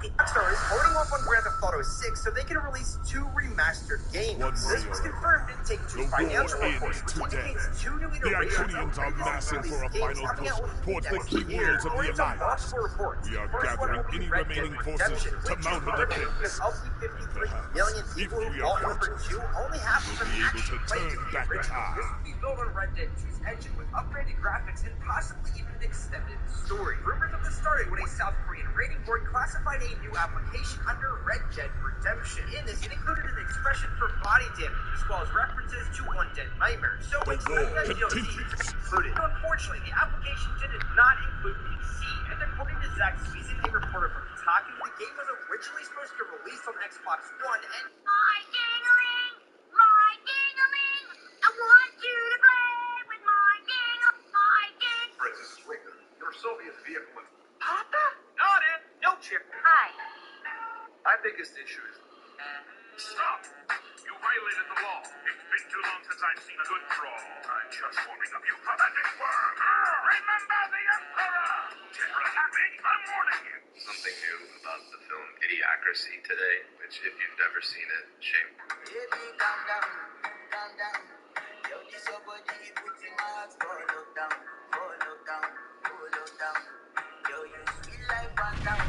Rockstar is holding off on Grand Theft Auto 6 so they can release 2 remastered games. This was confirmed in Take-Two's financial report, which indicates 2 new iterations The Iconians are massing for a final push towards the key worlds of the Alliance. We are gathering any remaining forces to mount a defense. Perhaps, if we are fortunate, we'll be able to turn back time. This will be built on Red Dead 2's engine with upgraded graphics and possibly even an extended story. Rumors of this started when a South Korean rating board classified a new application under Red Dead Redemption. In this, it included an expression for body damage, as well as references to Undead Nightmare. So The war continues. Included. Unfortunately, the application did not include PC, and according to Zach Sweezen, a reporter from Kotaku, the game was originally supposed to release on Xbox One, and My ding-a-ling! My ding-a-ling! I want you to play with my ding. Princess Swinger, your Soviet vehicle is... Papa? not it. No chip. Hi. My biggest issue is... Stop! You violated the law. It's been too long since I've seen a good crawl. I'm just warming up, you pathetic worm! Remember the Emperor! Terror attacking! I'm warning you! Something new about the film Idiocracy today, which if you've never seen it, shame. Baby, calm down, calm down. Yo, this your body, put in my heart, follow down, follow down, follow down. Yo, you sweet like one down,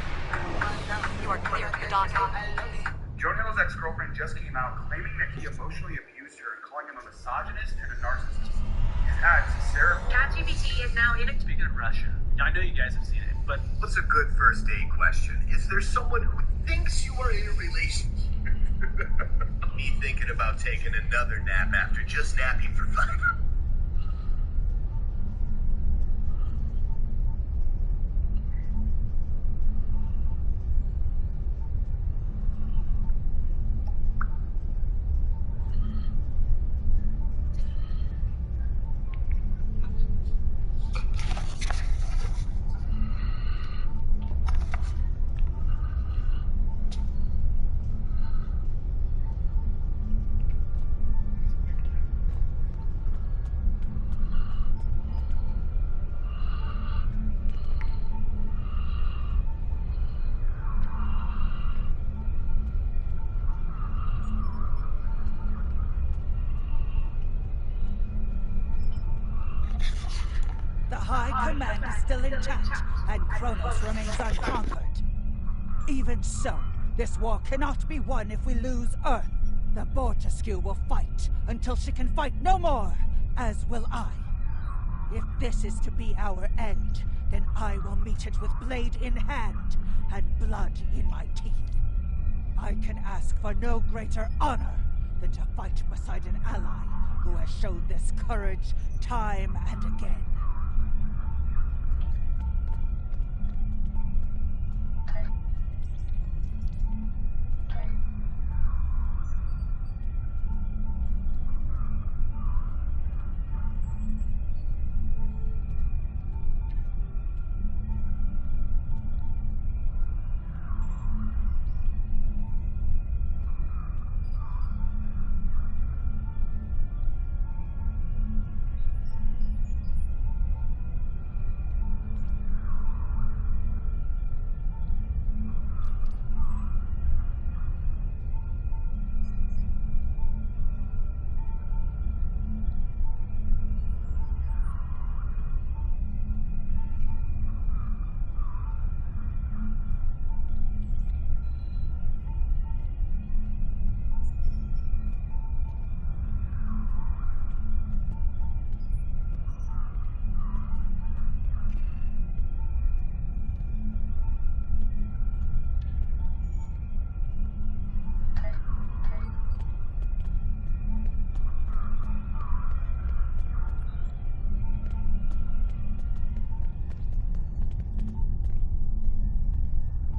one down. You are clear, Yadaka. I love you. Jonah Hill's ex-girlfriend just came out claiming that he emotionally abused her and calling him a misogynist and a narcissist. His ex, Sarah... ChatGPT is now in... Speaking of Russia, I know you guys have seen it, but What's a good first date question? Is there someone who thinks you are in a relationship? Me thinking about taking another nap after just napping for 5 hours. The High Command is still intact, and Kronos remains unconquered. Even so, this war cannot be won if we lose Earth. The Bortesque will fight until she can fight no more, as will I. If this is to be our end, then I will meet it with blade in hand and blood in my teeth. I can ask for no greater honor than to fight beside an ally who has shown this courage time and again.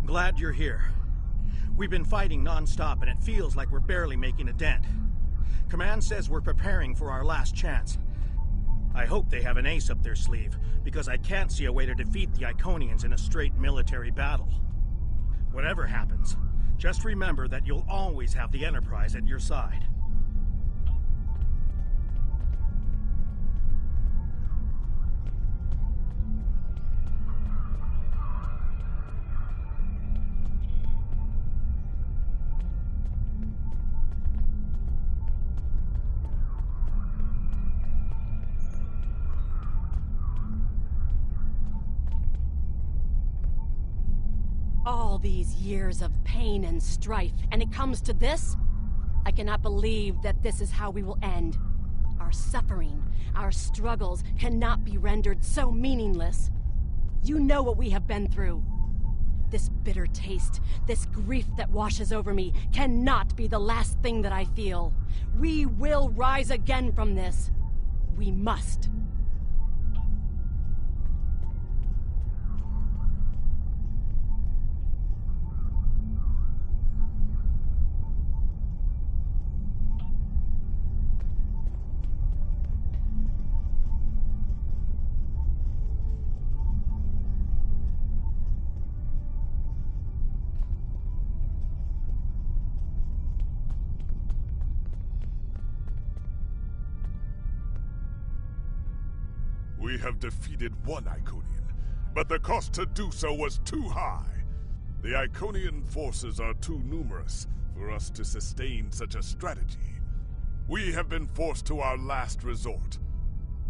Glad you're here. We've been fighting non-stop and it feels like we're barely making a dent. Command says we're preparing for our last chance. I hope they have an ace up their sleeve, because I can't see a way to defeat the Iconians in a straight military battle. Whatever happens, just remember that you'll always have the Enterprise at your side. All these years of pain and strife, and it comes to this? I cannot believe that this is how we will end. Our suffering, our struggles cannot be rendered so meaningless. You know what we have been through. This bitter taste, this grief that washes over me, cannot be the last thing that I feel. We will rise again from this. We must. We have defeated one Iconian, but the cost to do so was too high. The Iconian forces are too numerous for us to sustain such a strategy. We have been forced to our last resort.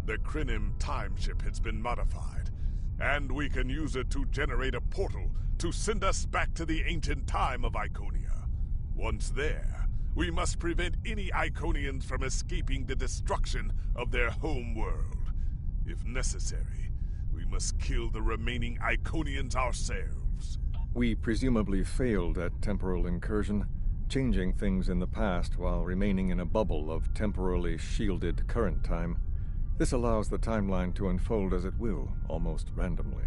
The Crinim time ship has been modified, and we can use it to generate a portal to send us back to the ancient time of Iconia. Once there, we must prevent any Iconians from escaping the destruction of their home world. If necessary, we must kill the remaining Iconians ourselves. We presumably failed at temporal incursion, changing things in the past while remaining in a bubble of temporally shielded current time. This allows the timeline to unfold as it will, almost randomly.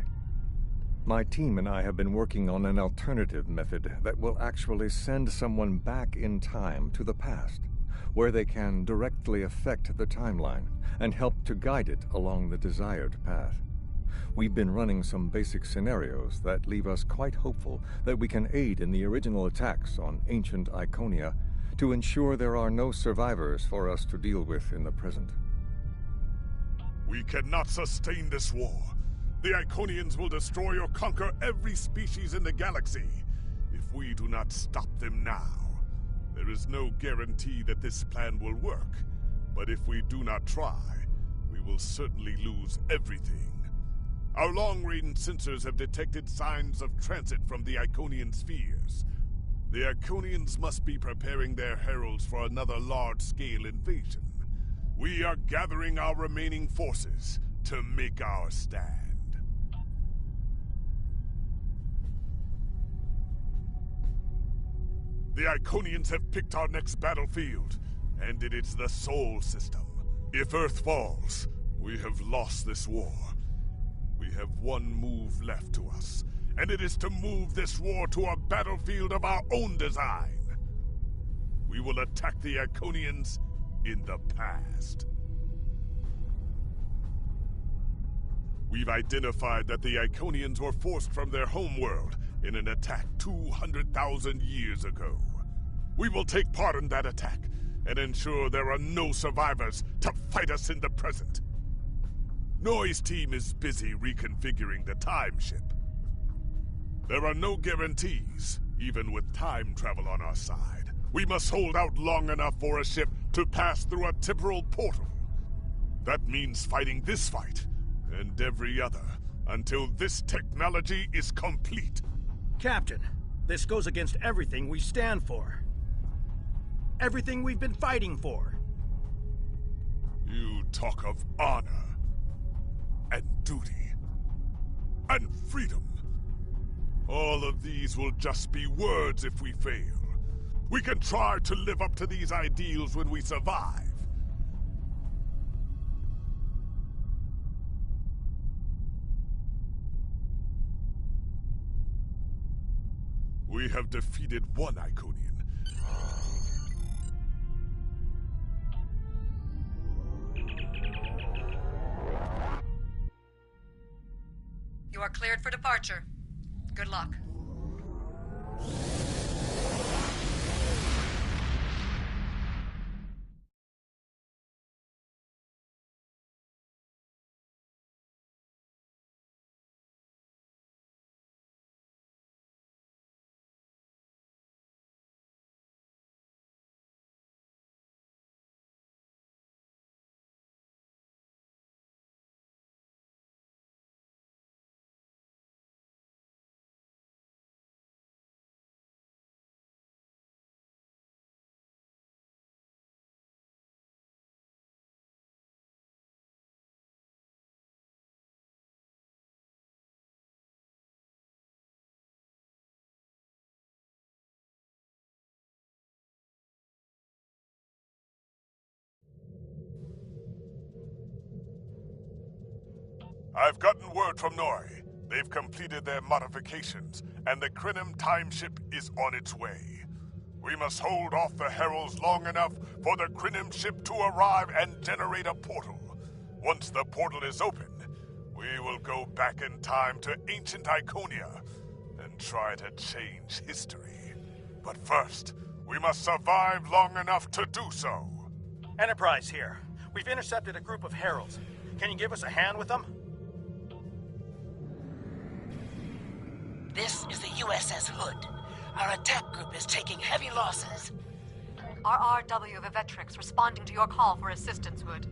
My team and I have been working on an alternative method that will actually send someone back in time to the past, where they can directly affect the timeline and help to guide it along the desired path. We've been running some basic scenarios that leave us quite hopeful that we can aid in the original attacks on ancient Iconia to ensure there are no survivors for us to deal with in the present. We cannot sustain this war. The Iconians will destroy or conquer every species in the galaxy if we do not stop them now. There is no guarantee that this plan will work, but if we do not try, we will certainly lose everything. Our long-range sensors have detected signs of transit from the Iconian spheres. The Iconians must be preparing their heralds for another large-scale invasion. We are gathering our remaining forces to make our stand. The Iconians have picked our next battlefield, and it is the Sol system. If Earth falls, we have lost this war. We have one move left to us, and it is to move this war to a battlefield of our own design. We will attack the Iconians in the past. We've identified that the Iconians were forced from their homeworld in an attack 200,000 years ago. We will take part in that attack and ensure there are no survivors to fight us in the present. Noi's team is busy reconfiguring the time ship. There are no guarantees, even with time travel on our side. We must hold out long enough for a ship to pass through a temporal portal. That means fighting this fight and every other until this technology is complete. Captain, this goes against everything we stand for. Everything we've been fighting for. You talk of honor, and duty, and freedom. All of these will just be words if we fail. We can try to live up to these ideals when we survive. We have defeated one Iconian. You are cleared for departure. Good luck. I've gotten word from Nori. They've completed their modifications, and the Krenim time ship is on its way. We must hold off the Heralds long enough for the Krenim ship to arrive and generate a portal. Once the portal is open, we will go back in time to ancient Iconia and try to change history. But first, we must survive long enough to do so. Enterprise here. We've intercepted a group of Heralds. Can you give us a hand with them? This is the USS Hood. Our attack group is taking heavy losses. RRW of Vetrix responding to your call for assistance, Hood.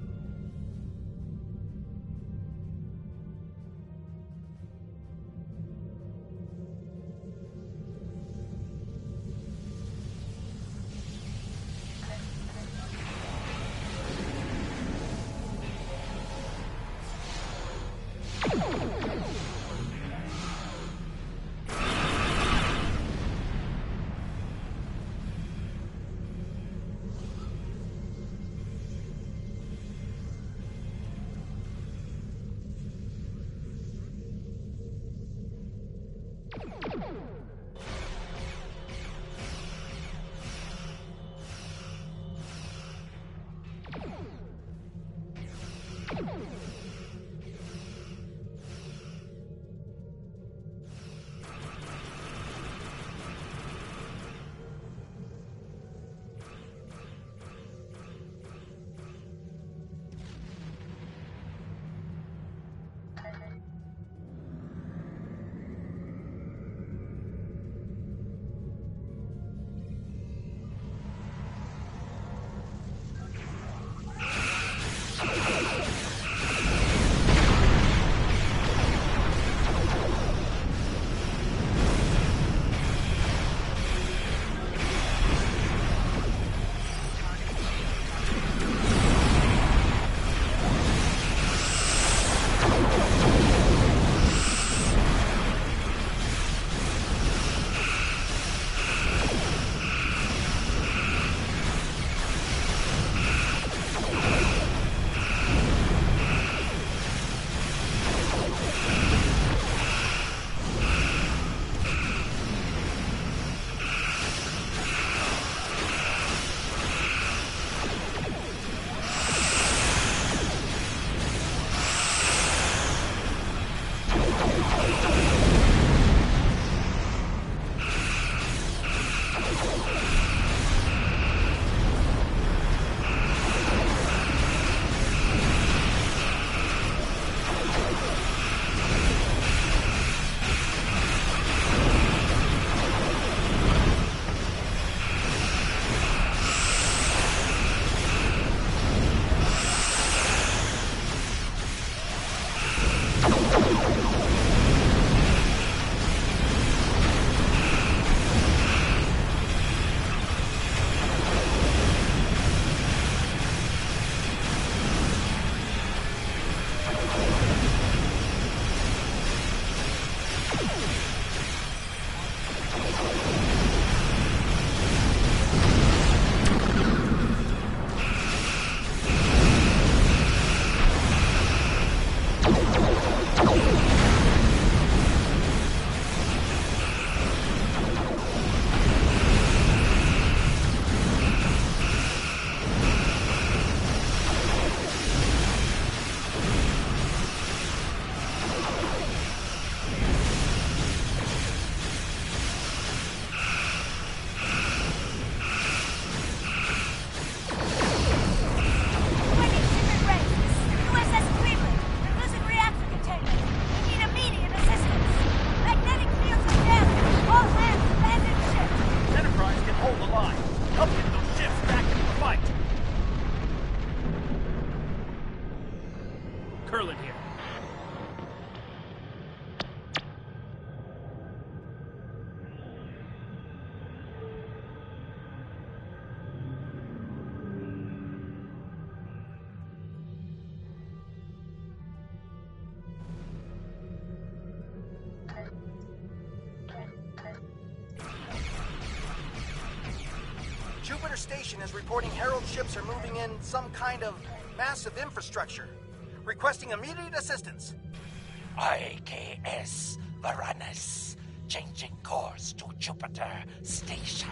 Jupiter Station is reporting Herald ships are moving in some kind of massive infrastructure, requesting immediate assistance. IKS Varanus, changing course to Jupiter Station.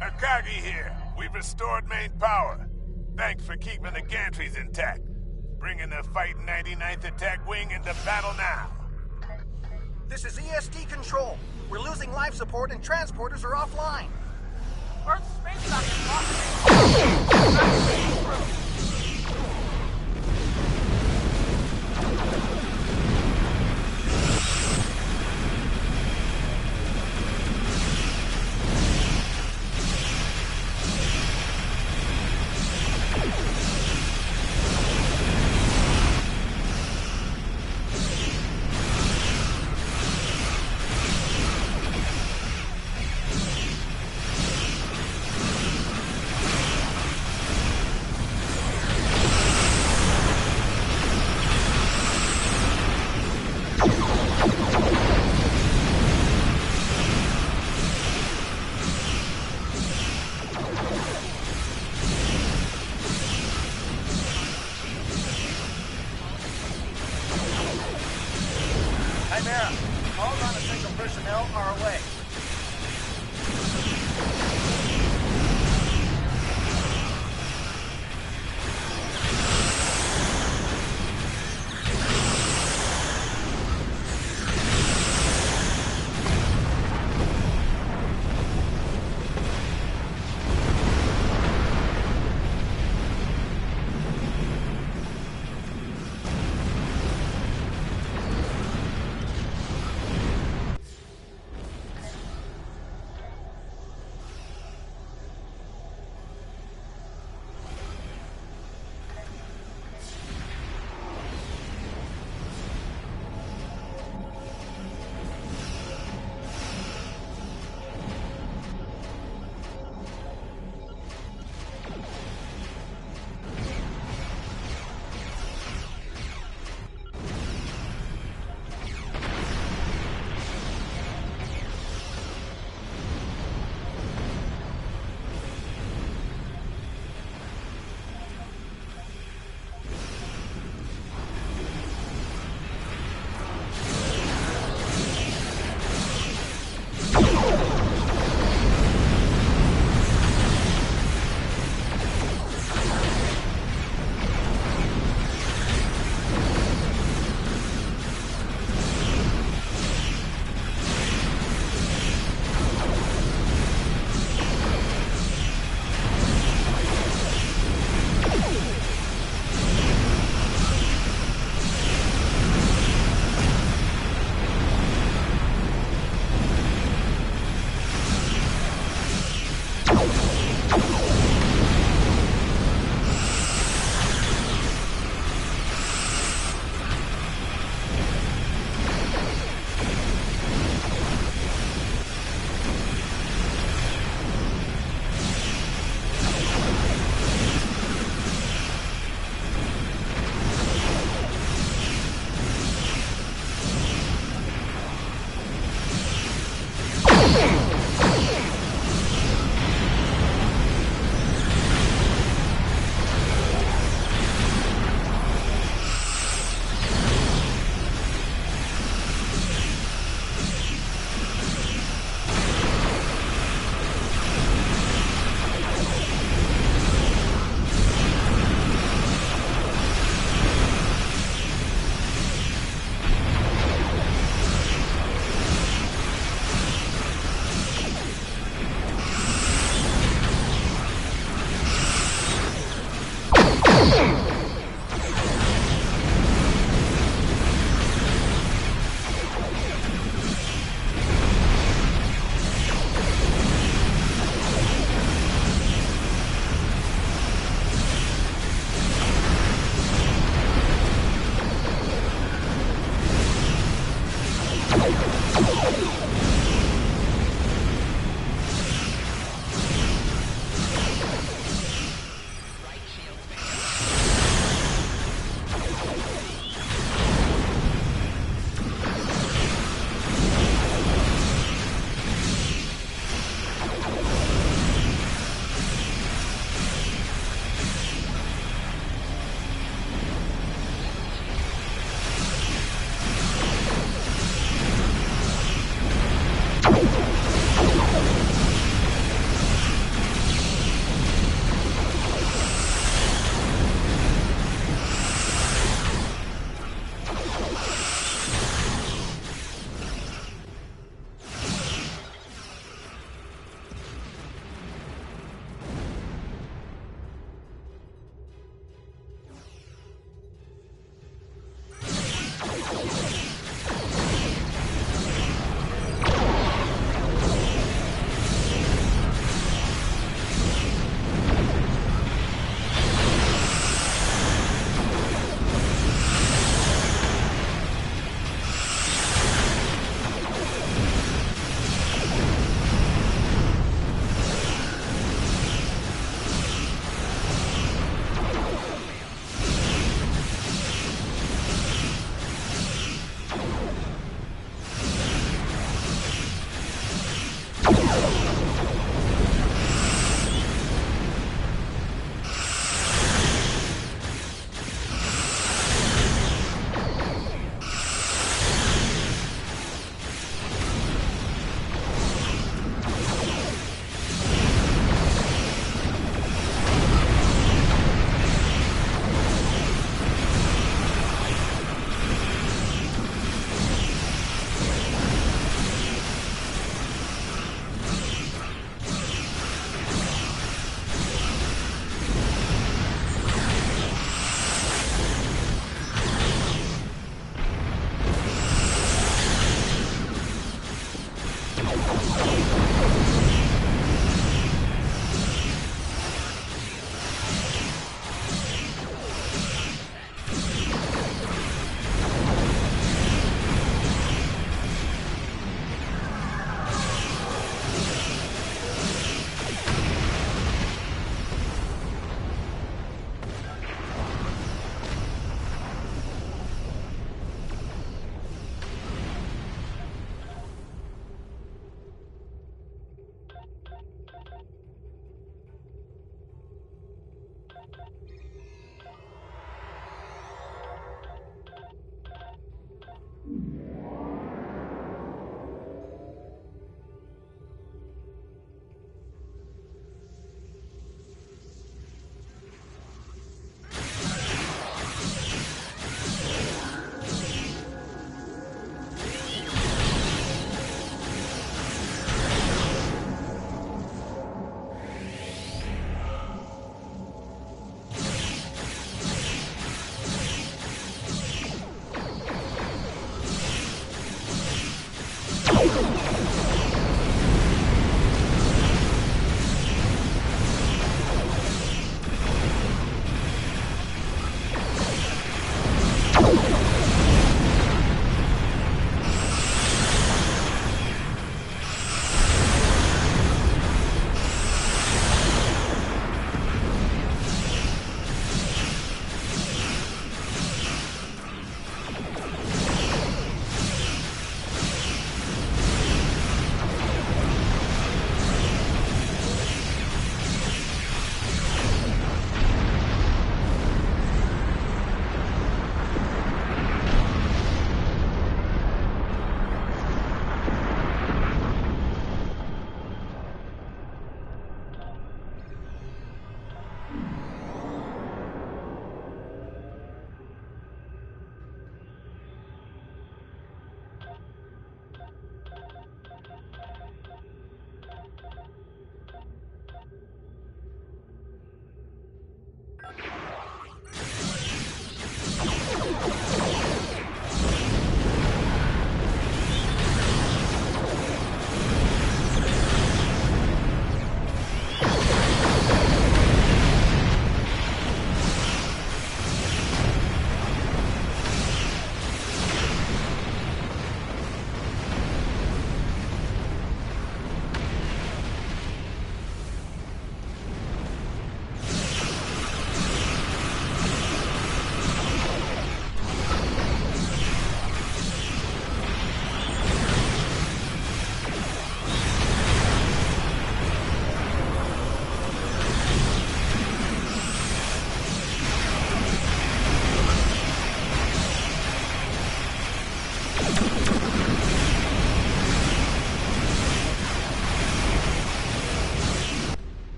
Akagi here. We've restored main power. Thanks for keeping the gantries intact. Bringing the Fight 99th Attack Wing into battle now. This is ESD Control. We're losing life support and transporters are offline. Earth's space dock is lost. far away.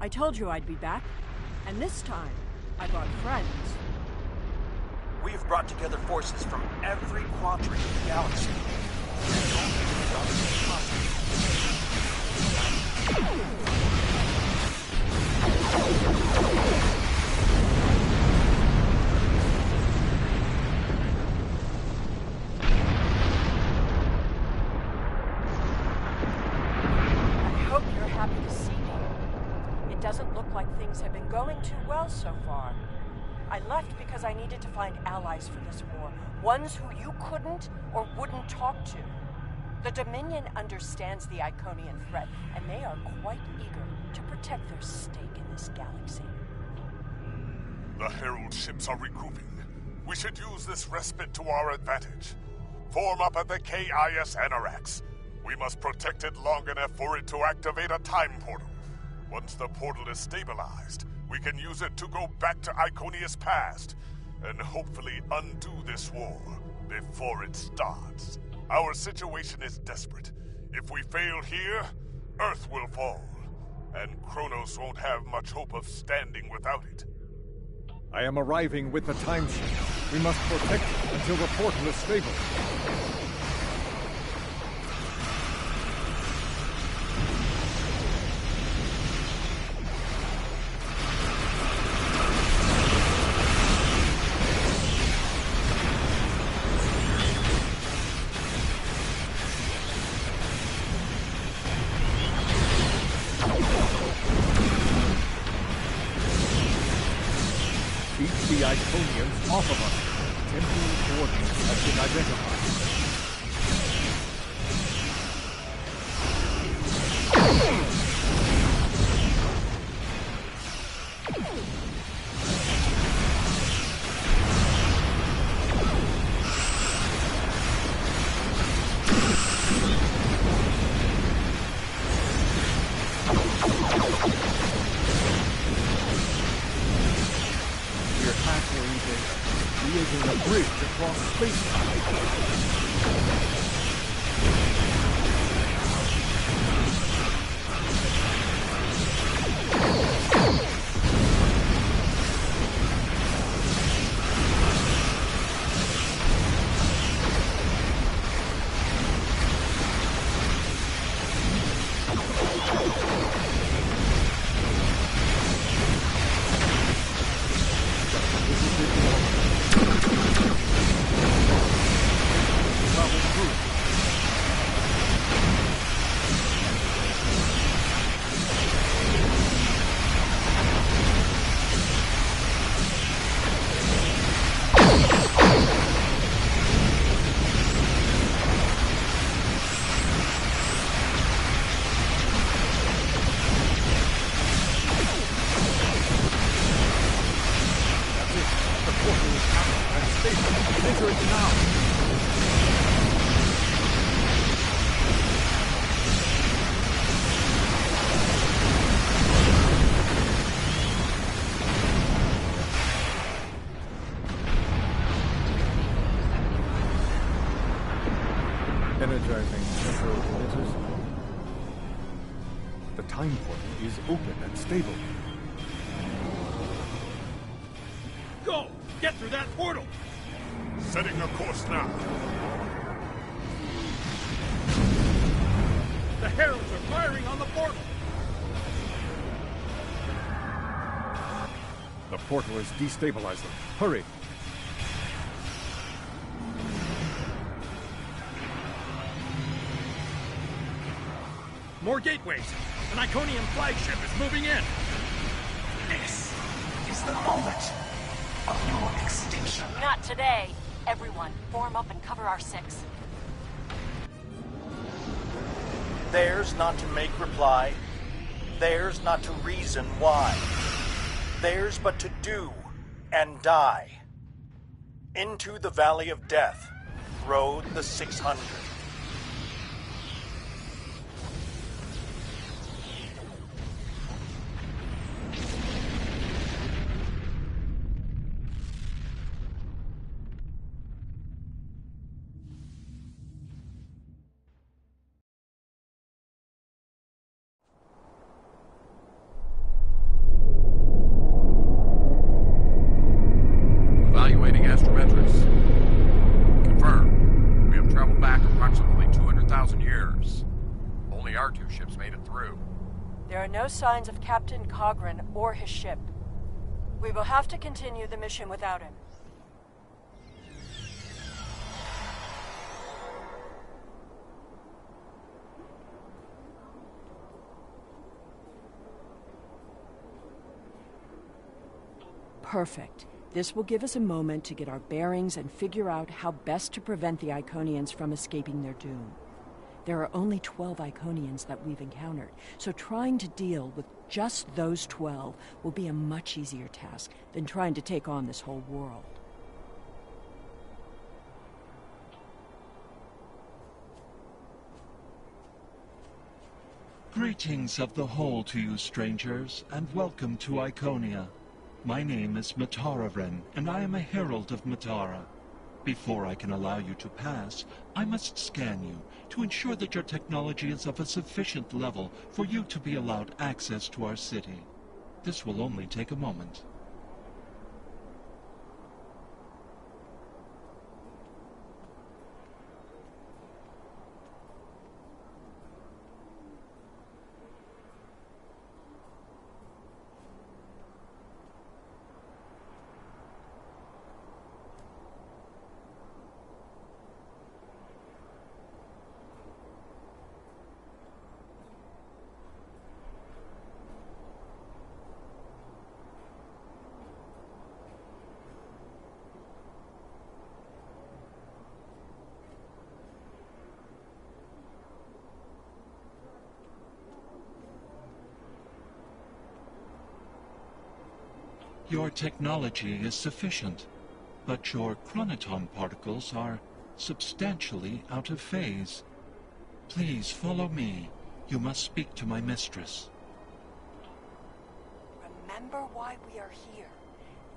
told you I'd be back. And this time, I brought friends. We've brought together forces from every quadrant of the galaxy. And don't think about it I hope you're happy to see me. It doesn't look like things have been going too well so far. I left because I needed to find allies for this war, ones who you couldn't or wouldn't talk to. The Dominion understands the Iconian threat, and they are quite eager to protect their stake in this galaxy. The Herald ships are regrouping. We should use this respite to our advantage. Form up at the KIS Anorax. We must protect it long enough for it to activate a time portal. Once the portal is stabilized, we can use it to go back to Iconia's past, and hopefully undo this war before it starts. Our situation is desperate. If we fail here, Earth will fall, and Kronos won't have much hope of standing without it. I am arriving with the time ship. We must protect it until the portal is stable. Keep the Iconians off of us. Temporal coordinates have been identified. Creating a bridge across space-time. Energizing temporal emitters. The time portal is open and stable. Go! Get through that portal! Setting a course now. The Heralds are firing on the portal! The portal is destabilizing. Hurry! More gateways! An Iconian flagship is moving in! This is the moment of your extinction. Not today. Everyone, form up and cover our six. Theirs not to make reply. Theirs not to reason why. Theirs but to do and die. Into the Valley of Death rode the 600. made it through. There are no signs of Captain Cogran or his ship. We will have to continue the mission without him. Perfect. This will give us a moment to get our bearings and figure out how best to prevent the Iconians from escaping their doom. There are only 12 Iconians that we've encountered, so trying to deal with just those 12 will be a much easier task than trying to take on this whole world. Greetings of the whole to you, strangers, and welcome to Iconia. My name is Matararen, and I am a herald of Matara. Before I can allow you to pass, I must scan you to ensure that your technology is of a sufficient level for you to be allowed access to our city. This will only take a moment. Your technology is sufficient, but your chronoton particles are substantially out of phase. Please follow me. You must speak to my mistress. Remember why we are here.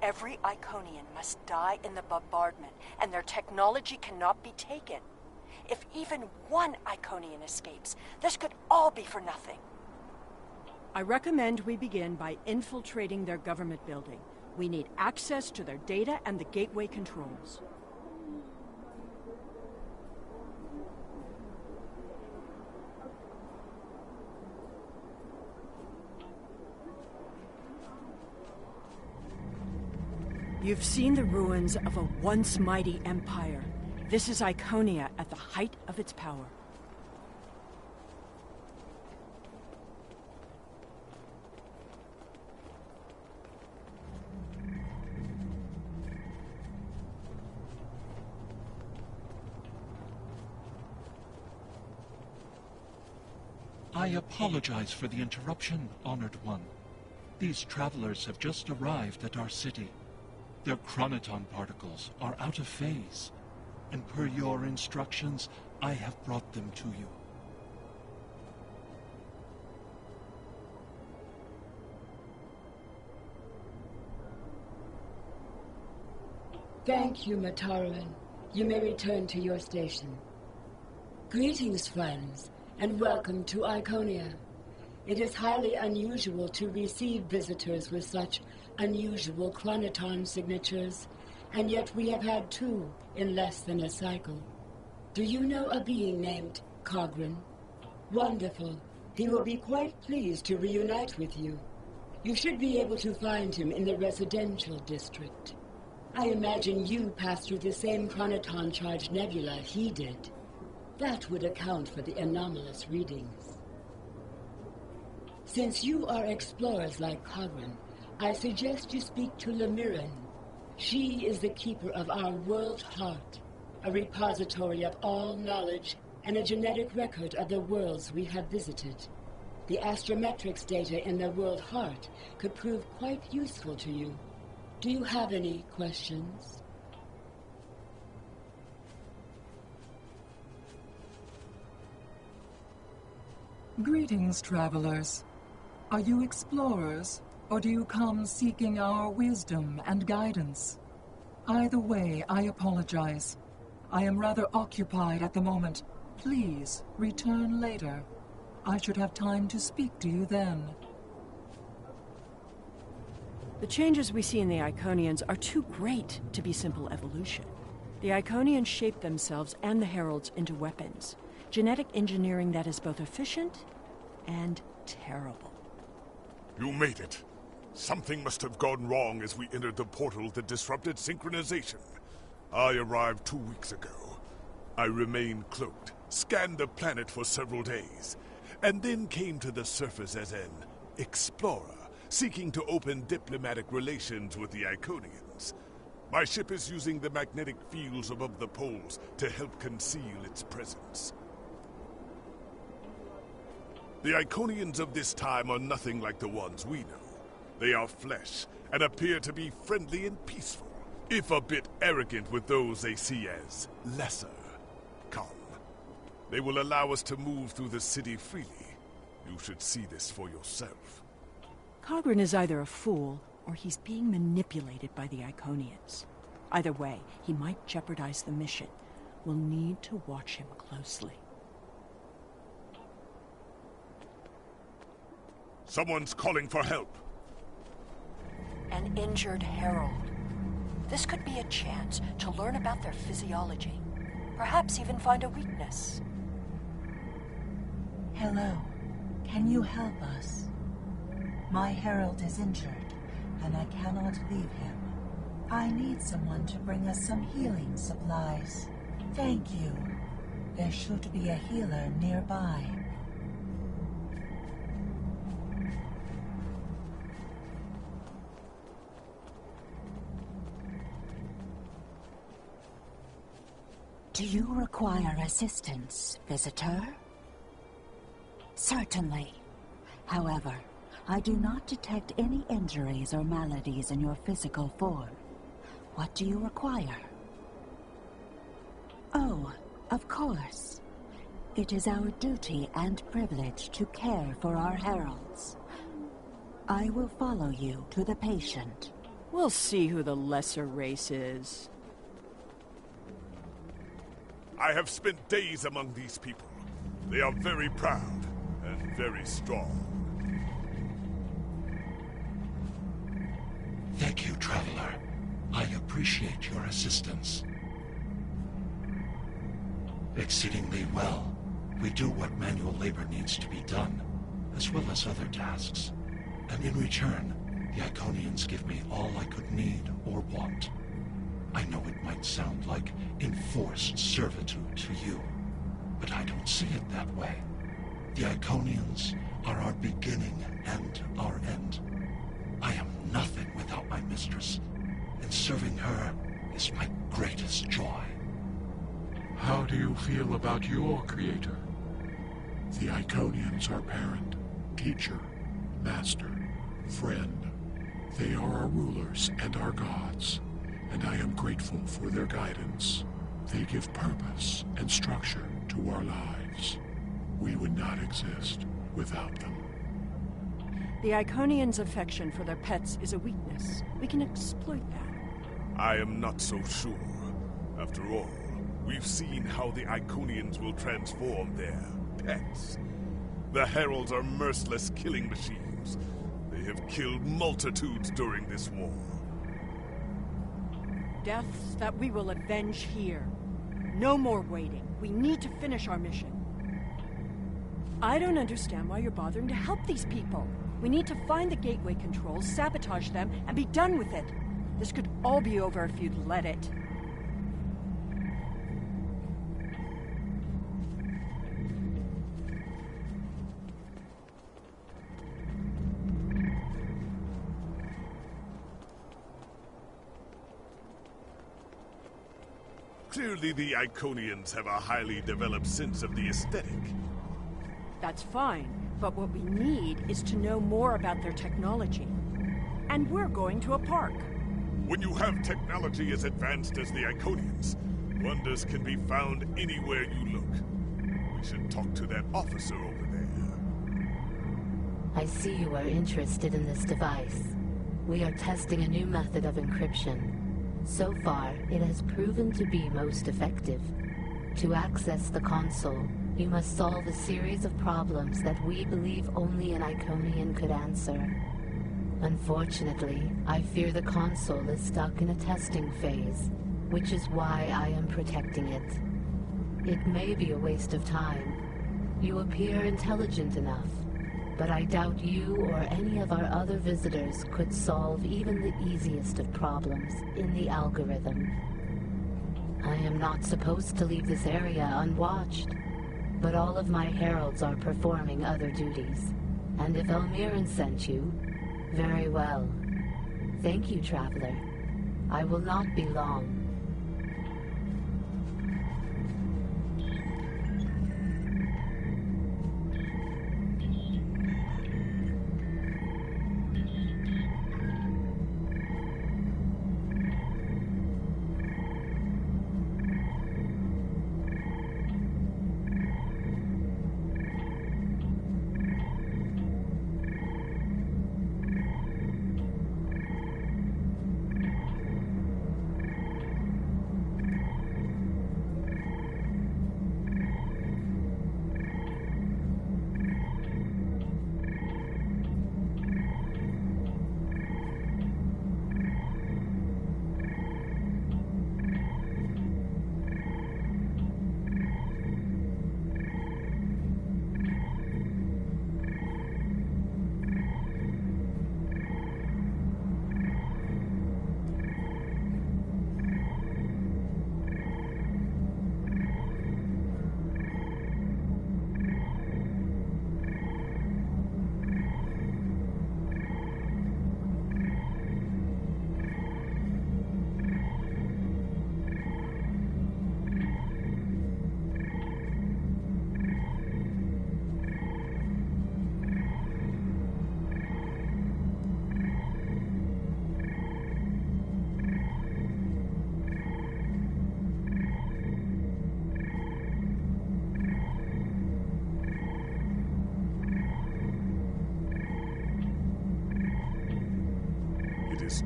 Every Iconian must die in the bombardment, and their technology cannot be taken. If even one Iconian escapes, this could all be for nothing. I recommend we begin by infiltrating their government building. We need access to their data and the gateway controls. You've seen the ruins of a once mighty empire. This is Iconia at the height of its power. I apologize for the interruption, Honored One. These travelers have just arrived at our city. Their chronoton particles are out of phase, and per your instructions, I have brought them to you. Thank you, Mataran. You may return to your station. Greetings, friends, and welcome to Iconia. It is highly unusual to receive visitors with such unusual chronoton signatures, and yet we have had 2 in less than a cycle. Do you know a being named Cogran? Wonderful. He will be quite pleased to reunite with you. You should be able to find him in the residential district. I imagine you passed through the same chronoton-charged nebula he did. That would account for the anomalous readings. Since you are explorers like Cogran, I suggest you speak to Lemiran. She is the keeper of our world heart, a repository of all knowledge and a genetic record of the worlds we have visited. The astrometrics data in the world heart could prove quite useful to you. Do you have any questions? Greetings, travelers. Are you explorers, or do you come seeking our wisdom and guidance? Either way, I apologize. I am rather occupied at the moment. Please, return later. I should have time to speak to you then. The changes we see in the Iconians are too great to be simple evolution. The Iconians shape themselves and the Heralds into weapons. Genetic engineering that is both efficient and terrible. You made it. Something must have gone wrong as we entered the portal that disrupted synchronization. I arrived 2 weeks ago. I remained cloaked, scanned the planet for several days, and then came to the surface as an explorer, seeking to open diplomatic relations with the Iconians. My ship is using the magnetic fields above the poles to help conceal its presence. The Iconians of this time are nothing like the ones we know. They are flesh, and appear to be friendly and peaceful, if a bit arrogant with those they see as lesser. Come. They will allow us to move through the city freely. You should see this for yourself. Cogran is either a fool, or he's being manipulated by the Iconians. Either way, he might jeopardize the mission. We'll need to watch him closely. Someone's calling for help. An injured herald. This could be a chance to learn about their physiology. Perhaps even find a weakness. Hello. Can you help us? My herald is injured, and I cannot leave him. I need someone to bring us some healing supplies. Thank you. There should be a healer nearby. Do you require assistance, visitor? Certainly. However, I do not detect any injuries or maladies in your physical form. What do you require? Oh, of course. It is our duty and privilege to care for our heralds. I will follow you to the patient. We'll see who the lesser race is. I have spent days among these people. They are very proud and very strong. Thank you, Traveler. I appreciate your assistance. Exceedingly well. We do what manual labor needs to be done, as well as other tasks. And in return, the Iconians give me all I could need or want. I know it might sound like enforced servitude to you, but I don't see it that way. The Iconians are our beginning and our end. I am nothing without my mistress, and serving her is my greatest joy. How do you feel about your creator? The Iconians are parent, teacher, master, friend. They are our rulers and our gods, and I am grateful for their guidance. They give purpose and structure to our lives. We would not exist without them. The Iconians' affection for their pets is a weakness. We can exploit that. I am not so sure. After all, we've seen how the Iconians will transform their pets. The Heralds are merciless killing machines. They have killed multitudes during this war. Deaths that we will avenge here. No more waiting. We need to finish our mission. I don't understand why you're bothering to help these people. We need to find the gateway controls, sabotage them, and be done with it. This could all be over if you'd let it. Clearly the Iconians have a highly developed sense of the aesthetic. That's fine, but what we need is to know more about their technology. And we're going to a park. When you have technology as advanced as the Iconians, wonders can be found anywhere you look. We should talk to that officer over there. I see you are interested in this device. We are testing a new method of encryption. So far, it has proven to be most effective. To access the console, you must solve a series of problems that we believe only an Iconian could answer. Unfortunately, I fear the console is stuck in a testing phase, which is why I am protecting it. It may be a waste of time. You appear intelligent enough, But I doubt you or any of our other visitors could solve even the easiest of problems in the algorithm. I am not supposed to leave this area unwatched, but all of my heralds are performing other duties. And if Elmiran sent you, very well. Thank you, Traveler. I will not be long.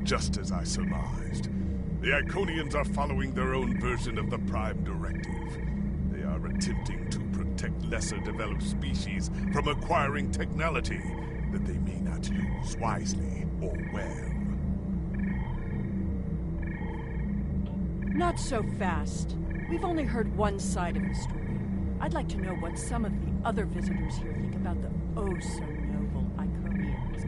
Just as I surmised. The Iconians are following their own version of the Prime Directive. They are attempting to protect lesser developed species from acquiring technology that they may not use wisely or well. Not so fast. We've only heard one side of the story. I'd like to know what some of the other visitors here think about the oh-so-noble Iconians.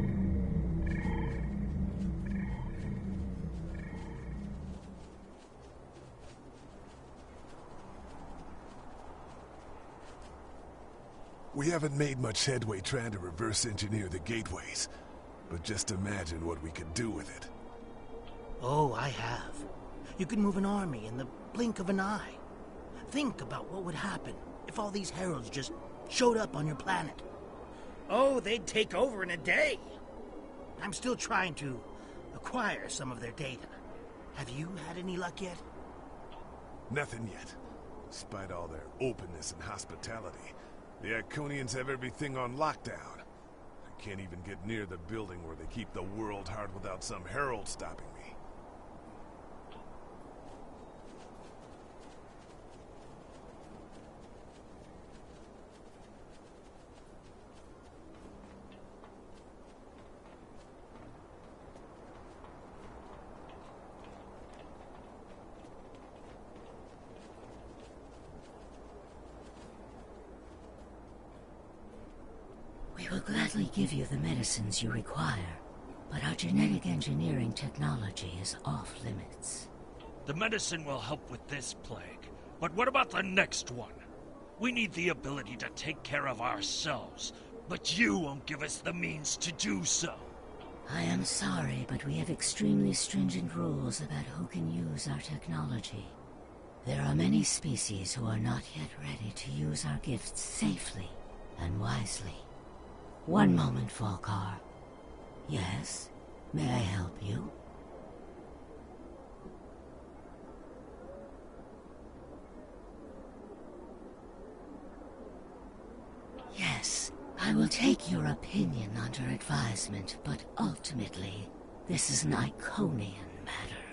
We haven't made much headway trying to reverse engineer the gateways, but just imagine what we could do with it. Oh, I have. You could move an army in the blink of an eye. Think about what would happen if all these heralds just showed up on your planet. Oh, they'd take over in a day. I'm still trying to acquire some of their data. Have you had any luck yet? Nothing yet. Despite all their openness and hospitality, the Iconians have everything on lockdown. I can't even get near the building where they keep the world hard without some herald stopping me. We will gladly give you the medicines you require, but our genetic engineering technology is off limits. The medicine will help with this plague, but what about the next one? We need the ability to take care of ourselves, but you won't give us the means to do so. I am sorry, but we have extremely stringent rules about who can use our technology. There are many species who are not yet ready to use our gifts safely and wisely. One moment, Falkar. Yes? May I help you? Yes, I will take your opinion under advisement, but ultimately, this is an Iconian matter.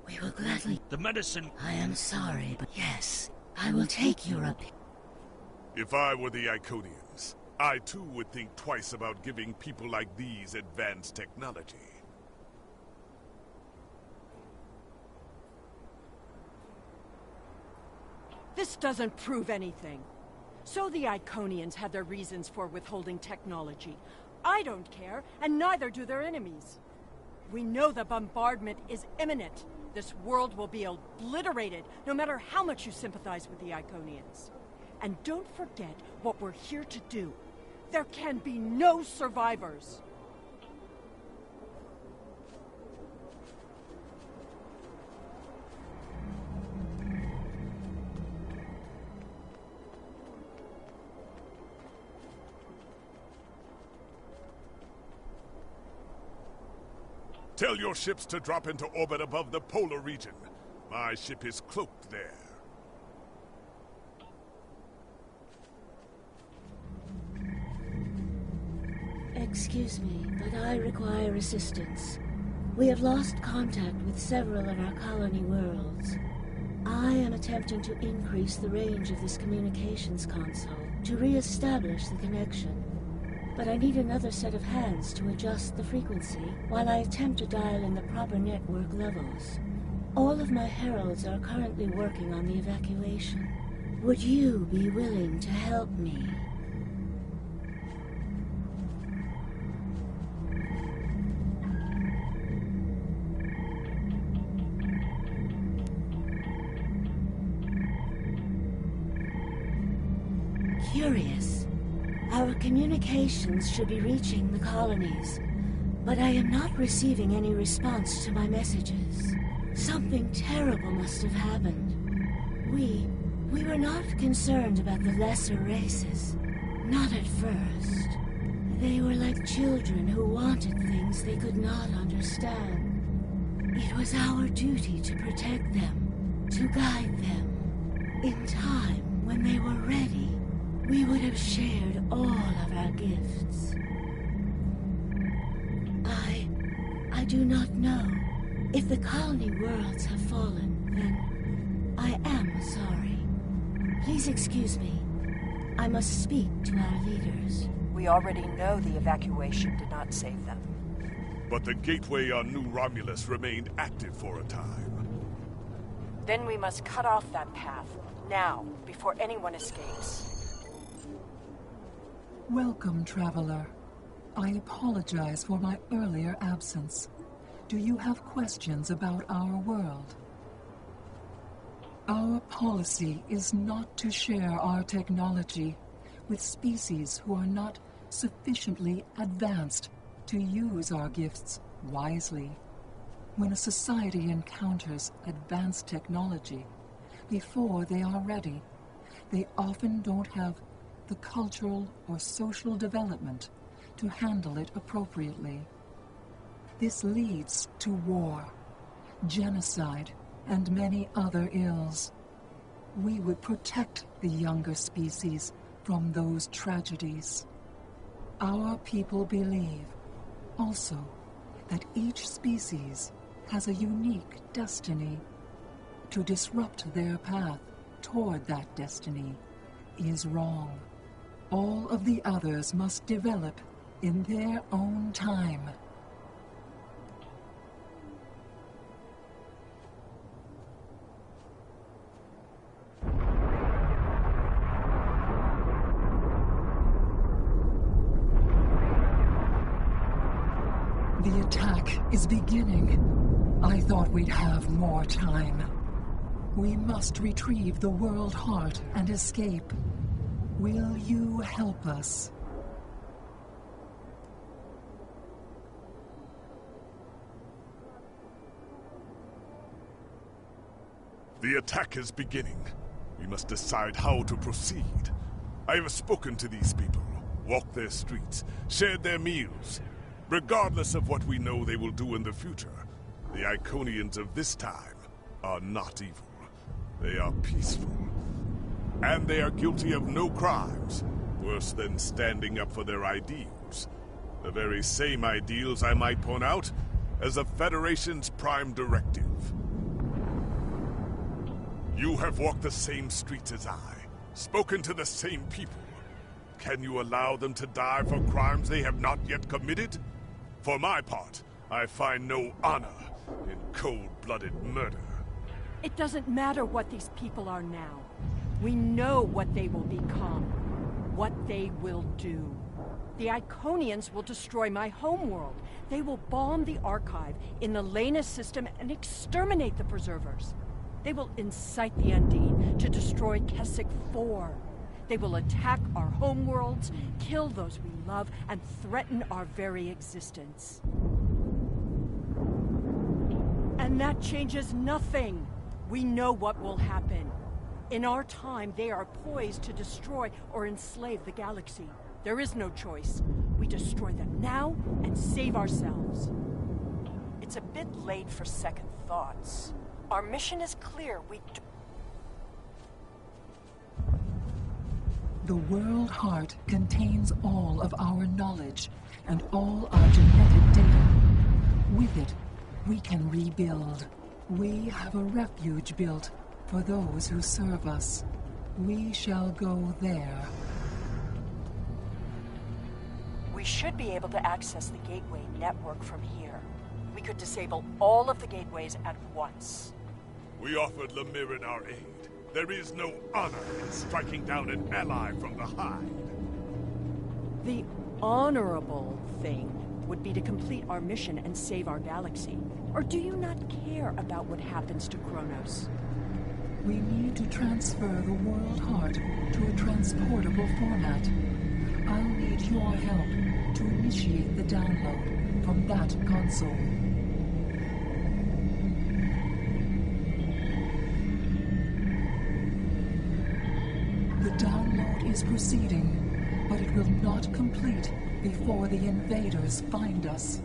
We will gladly... The medicine... I am sorry, but yes, I will take your opinion. If I were the Iconians, I too would think twice about giving people like these advanced technology. This doesn't prove anything. So the Iconians had their reasons for withholding technology. I don't care, and neither do their enemies. We know the bombardment is imminent. This world will be obliterated, no matter how much you sympathize with the Iconians. And don't forget what we're here to do. There can be no survivors. Tell your ships to drop into orbit above the polar region. My ship is cloaked there. Excuse me, but I require assistance. We have lost contact with several of our colony worlds. I am attempting to increase the range of this communications console to re-establish the connection. But I need another set of hands to adjust the frequency while I attempt to dial in the proper network levels. All of my heralds are currently working on the evacuation. Would you be willing to help me? Curious. Our communications should be reaching the colonies, but I am not receiving any response to my messages. Something terrible must have happened. We were not concerned about the lesser races. Not at first. They were like children who wanted things they could not understand. It was our duty to protect them, to guide them. In time, when they were ready, we would have shared all of our gifts. I do not know. If the colony worlds have fallen, then I am sorry. Please excuse me. I must speak to our leaders. We already know the evacuation did not save them. But the gateway on New Romulus remained active for a time. Then we must cut off that path, now, before anyone escapes. Welcome, traveler. I apologize for my earlier absence. Do you have questions about our world? Our policy is not to share our technology with species who are not sufficiently advanced to use our gifts wisely. When a society encounters advanced technology, before they are ready, they often don't have the cultural or social development to handle it appropriately. This leads to war, genocide, and many other ills. We would protect the younger species from those tragedies. Our people believe, also, that each species has a unique destiny. To disrupt their path toward that destiny is wrong. All of the others must develop in their own time. The attack is beginning. I thought we'd have more time. We must retrieve the world heart and escape. Will you help us? The attack is beginning. We must decide how to proceed. I have spoken to these people, walked their streets, shared their meals. Regardless of what we know they will do in the future, the Iconians of this time are not evil. They are peaceful. And they are guilty of no crimes, worse than standing up for their ideals. The very same ideals, I might point out, as the Federation's prime directive. You have walked the same streets as I, spoken to the same people. Can you allow them to die for crimes they have not yet committed? For my part, I find no honor in cold-blooded murder. It doesn't matter what these people are now. We know what they will become. what they will do. The Iconians will destroy my homeworld. They will bomb the archive in the Lena system and exterminate the Preservers. They will incite the Undine to destroy Keswick 4. They will attack our homeworlds, kill those we love, and threaten our very existence. And that changes nothing. We know what will happen. In our time, they are poised to destroy or enslave the galaxy. There is no choice. We destroy them now and save ourselves. It's a bit late for second thoughts. Our mission is clear. The World Heart contains all of our knowledge and all our genetic data. With it, we can rebuild. We have a refuge built for those who serve us. We shall go there. We should be able to access the Gateway network from here. We could disable all of the gateways at once. We offered Lemirin our aid. There is no honor in striking down an ally from the Hive. The honorable thing would be to complete our mission and save our galaxy. Or do you not care about what happens to Kronos? We need to transfer the World Heart to a transportable format. I'll need your help to initiate the download from that console. The download is proceeding, but it will not complete before the invaders find us.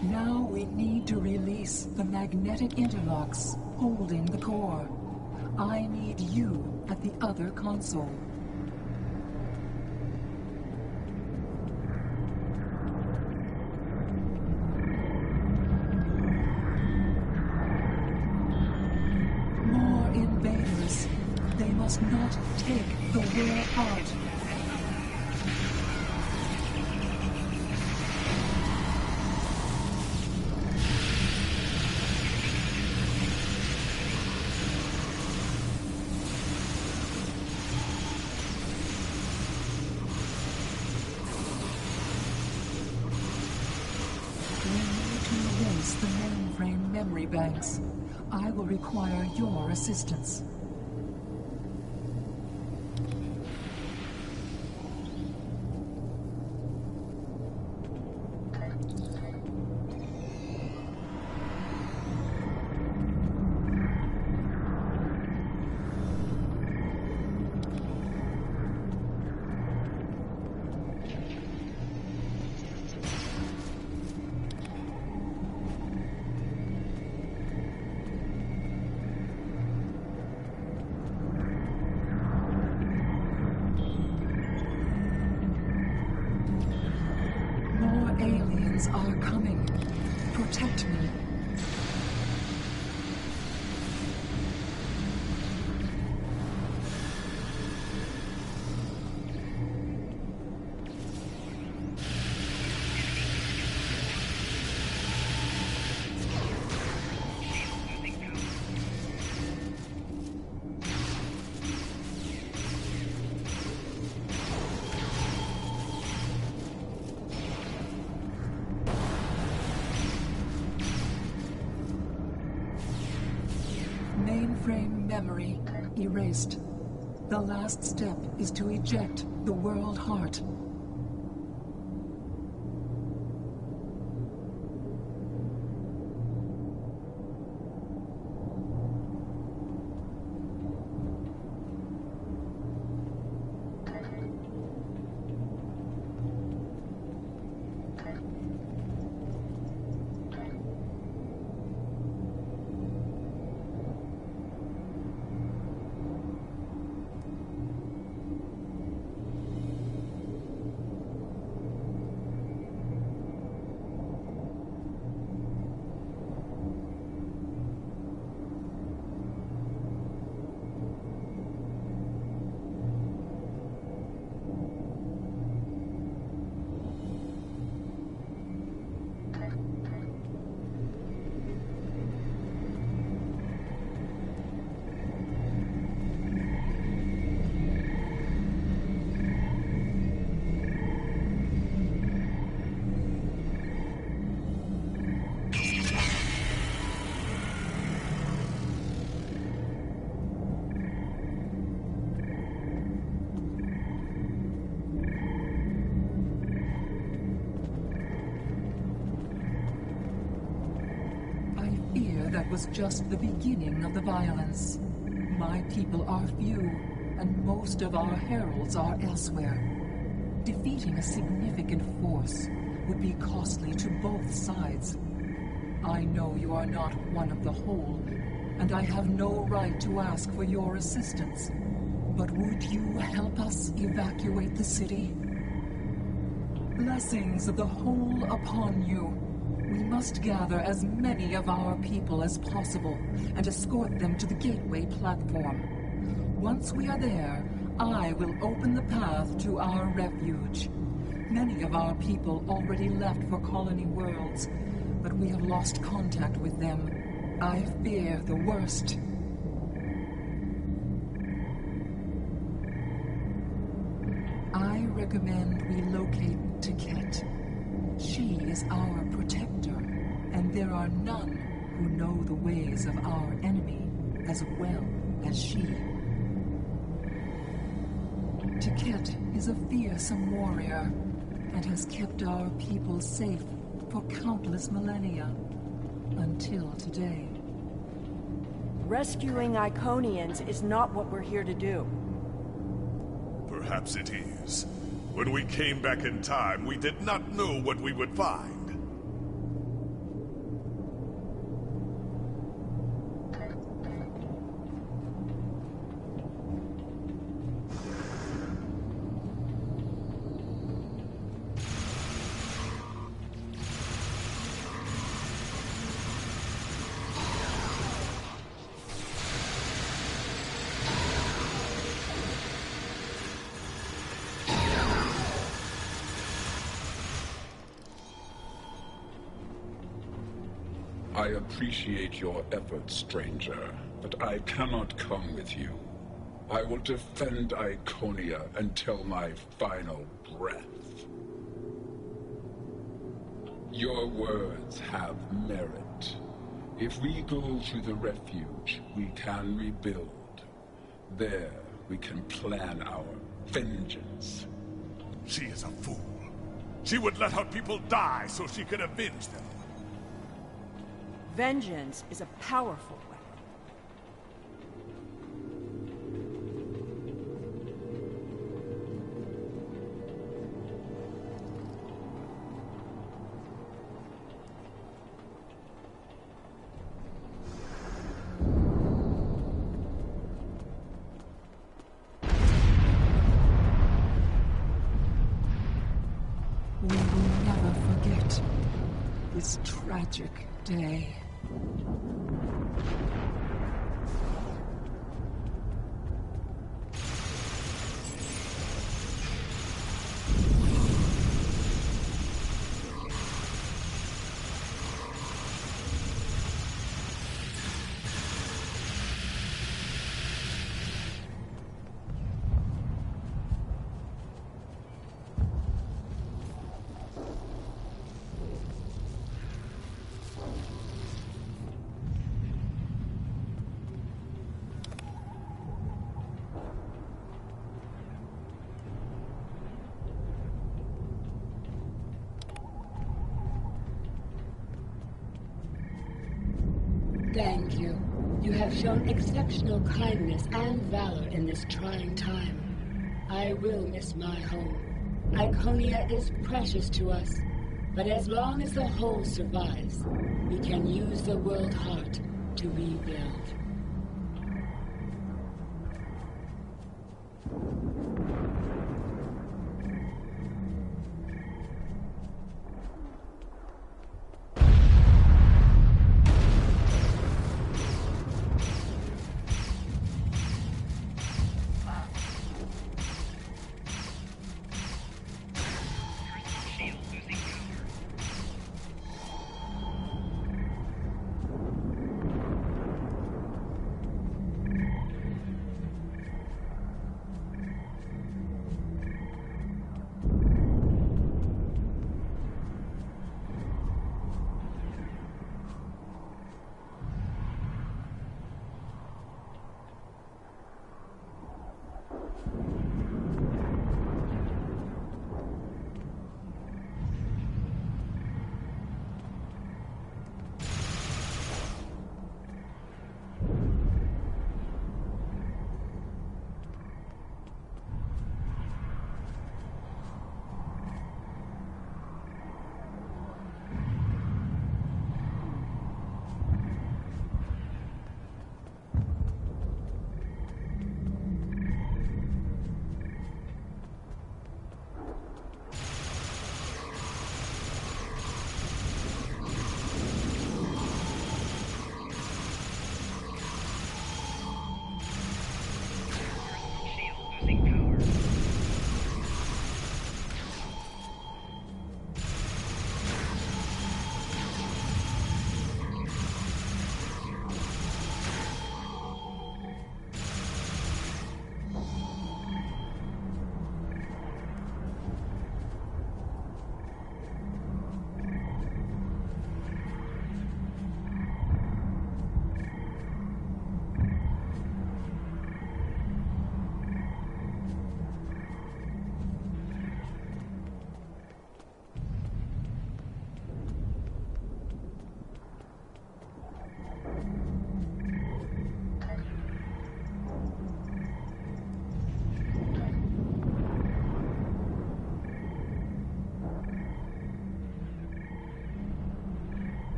Now we need to release the magnetic interlocks holding the core. I need you at the other console. More invaders. They must not take the World Heart. The mainframe memory banks. I will require your assistance. Are coming. Protect me. Mainframe memory erased. The last step is to eject the World Heart. was just the beginning of the violence. My people are few, and most of our heralds are elsewhere. Defeating a significant force would be costly to both sides. I know you are not one of the whole, and I have no right to ask for your assistance. But would you help us evacuate the city? Blessings of the whole upon you. We must gather as many of our people as possible and escort them to the gateway platform. Once we are there, I will open the path to our refuge. Many of our people already left for Colony Worlds, but we have lost contact with them. I fear the worst. I recommend we locate Tiket. She is our protector, and there are none who know the ways of our enemy as well as she. Tiket is a fearsome warrior, and has kept our people safe for countless millennia, until today. Rescuing Iconians is not what we're here to do. Perhaps it is. When we came back in time, we did not know what we would find. I appreciate your efforts, stranger, but I cannot come with you. I will defend Iconia until my final breath. Your words have merit. If we go to the refuge, we can rebuild. There, we can plan our vengeance. She is a fool. She would let her people die so she could avenge them. Vengeance is a powerful weapon. We will never forget this tragic day. Thank you. You have shown exceptional kindness and valor in this trying time. I will miss my home. Iconia is precious to us, but as long as the whole survives, we can use the world heart to rebuild.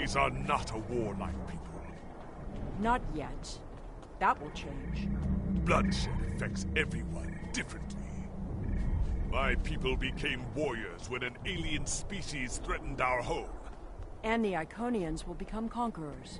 These are not a warlike people. Not yet. That will change. Bloodshed affects everyone differently. My people became warriors when an alien species threatened our home. And the Iconians will become conquerors.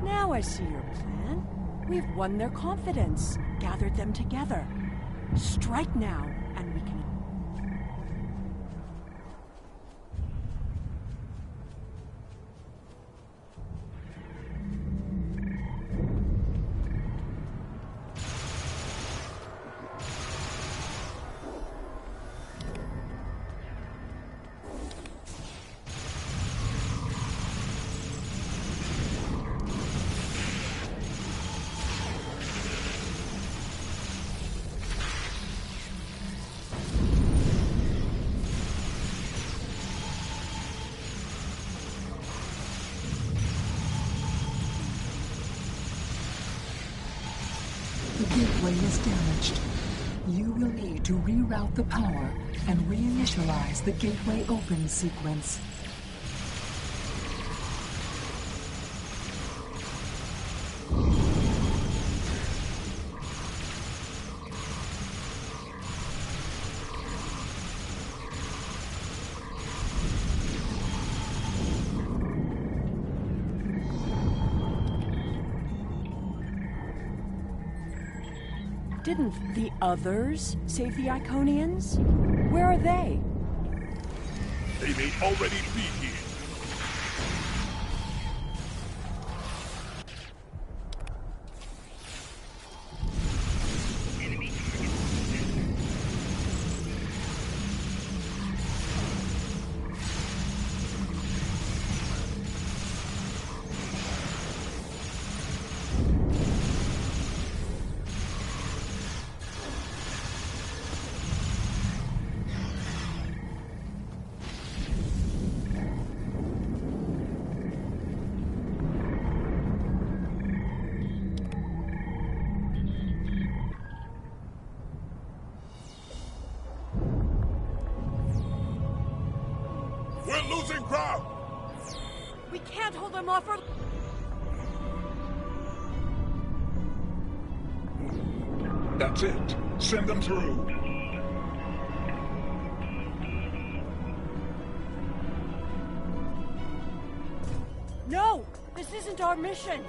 Now I see your plan. We've won their confidence, gathered them together. Strike now, and we can... The gateway is damaged. You will need to reroute the power and reinitialize the gateway open sequence. Didn't the others save the Iconians? Where are they? They may already be here. We're losing ground! We can't hold them off or... That's it. Send them through. No! This isn't our mission!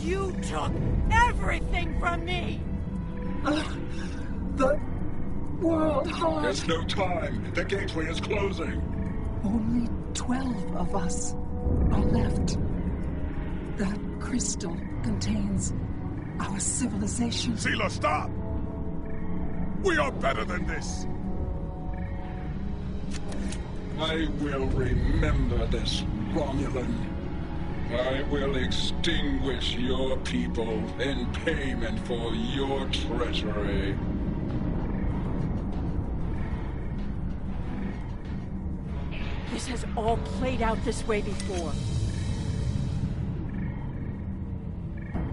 You took everything from me! The World Heart. There's no time. The gateway is closing. Only 12 of us are left. That crystal contains our civilization. Seela, stop! We are better than this! I will remember this, Romulan. I will extinguish your people in payment for your treachery. This has all played out this way before.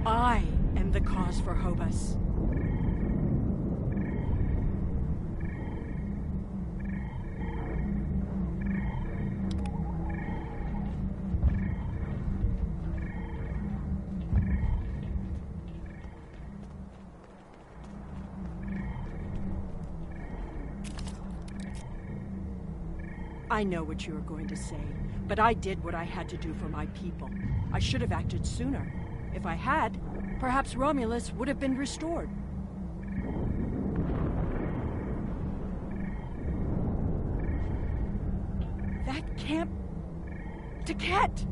I am the cause for Hobus. I know what you are going to say, but I did what I had to do for my people. I should have acted sooner. If I had, perhaps Romulus would have been restored. That can't... Taket!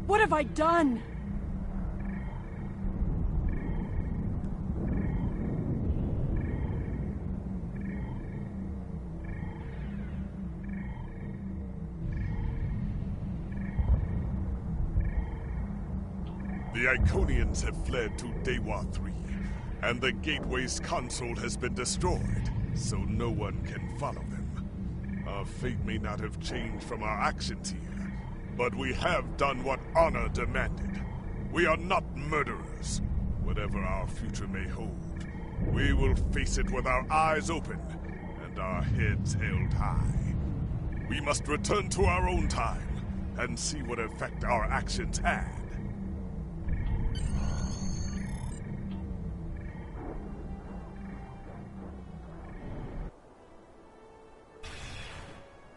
What have I done? The Iconians have fled to Dewa 3, and the Gateway's console has been destroyed, so no one can follow them. Our fate may not have changed from our actions here, but we have done what honor demanded. We are not murderers. Whatever our future may hold, we will face it with our eyes open and our heads held high. We must return to our own time and see what effect our actions had.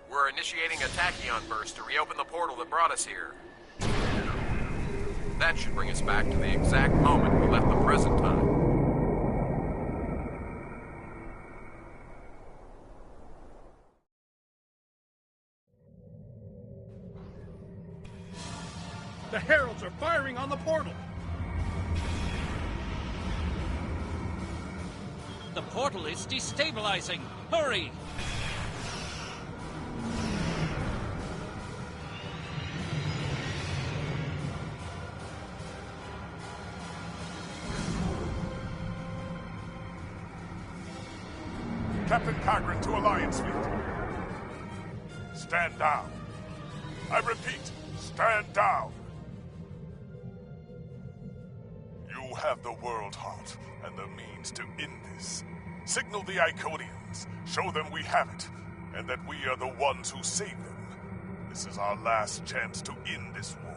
We're initiating a tachyon burst to reopen the portal that brought us here. That should bring us back to the exact moment we left the present time. The heralds are firing on the portal! The portal is destabilizing! Hurry! Captain Cagran to Alliance Fleet. Stand down. I repeat, stand down. You have the World Heart and the means to end this. Signal the Iconians, show them we have it, and that we are the ones who save them. This is our last chance to end this war.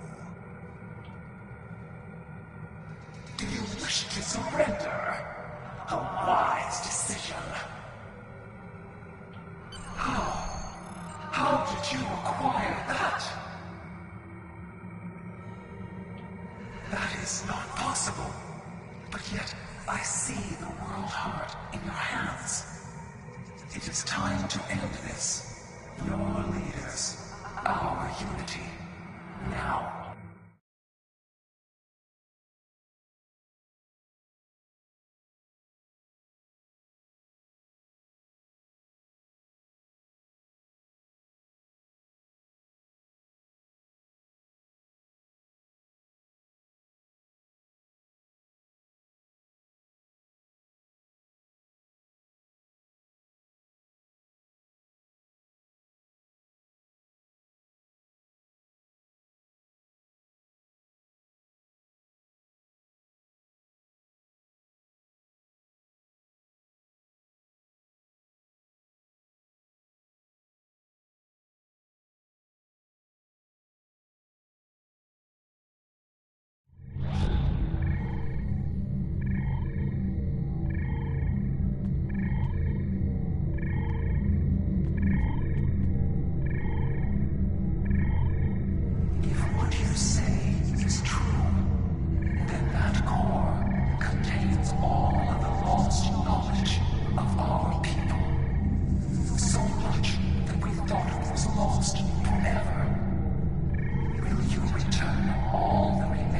Do you wish to surrender? A wise decision. How did you acquire that? That is not possible. But yet, I see the World Heart in your hands. It is time to end this. Your leaders, our unity. Now. Lost forever. Will you return all the remains?